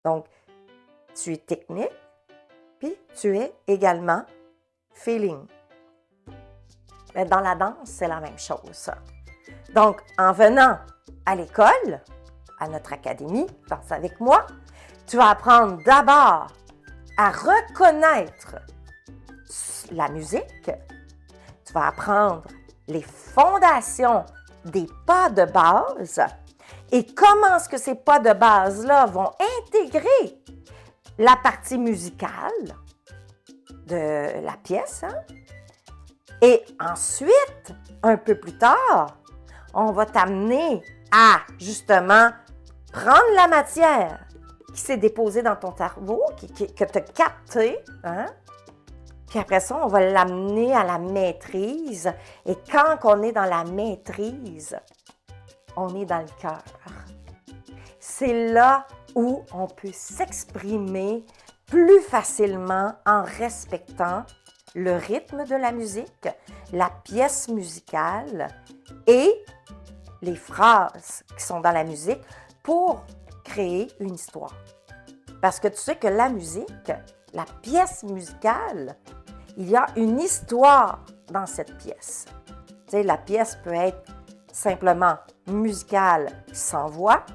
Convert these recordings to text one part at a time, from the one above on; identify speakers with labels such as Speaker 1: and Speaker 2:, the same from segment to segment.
Speaker 1: Donc, tu es technique, puis tu es également feeling. Mais dans la danse, c'est la même chose. Donc, en venant à l'école, à notre académie, Danse avec moi, tu vas apprendre d'abord à reconnaître la musique. Tu vas apprendre les fondations des pas de base et comment est-ce que ces pas de base-là vont intégrer la partie musicale de la pièce. Et ensuite, un peu plus tard, on va t'amener à, justement, prendre la matière qui s'est déposée dans ton cerveau, que tu as captée, Puis après ça, on va l'amener à la maîtrise. Et quand on est dans la maîtrise, on est dans le cœur. C'est là où on peut s'exprimer plus facilement en respectant le rythme de la musique, la pièce musicale et les phrases qui sont dans la musique pour créer une histoire. Parce que tu sais que la musique, la pièce musicale, il y a une histoire dans cette pièce. Tu sais, la pièce peut être simplement musicale sans voix,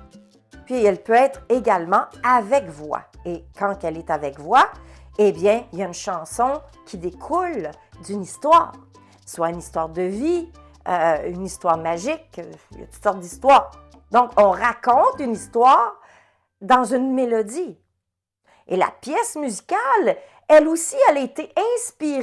Speaker 1: puis elle peut être également avec voix. Et quand elle est avec voix, eh bien, il y a une chanson qui découle d'une histoire, soit une histoire de vie, une histoire magique, il y a toutes sortes d'histoires. Donc, on raconte une histoire dans une mélodie. Et la pièce musicale, elle aussi, elle a été inspirée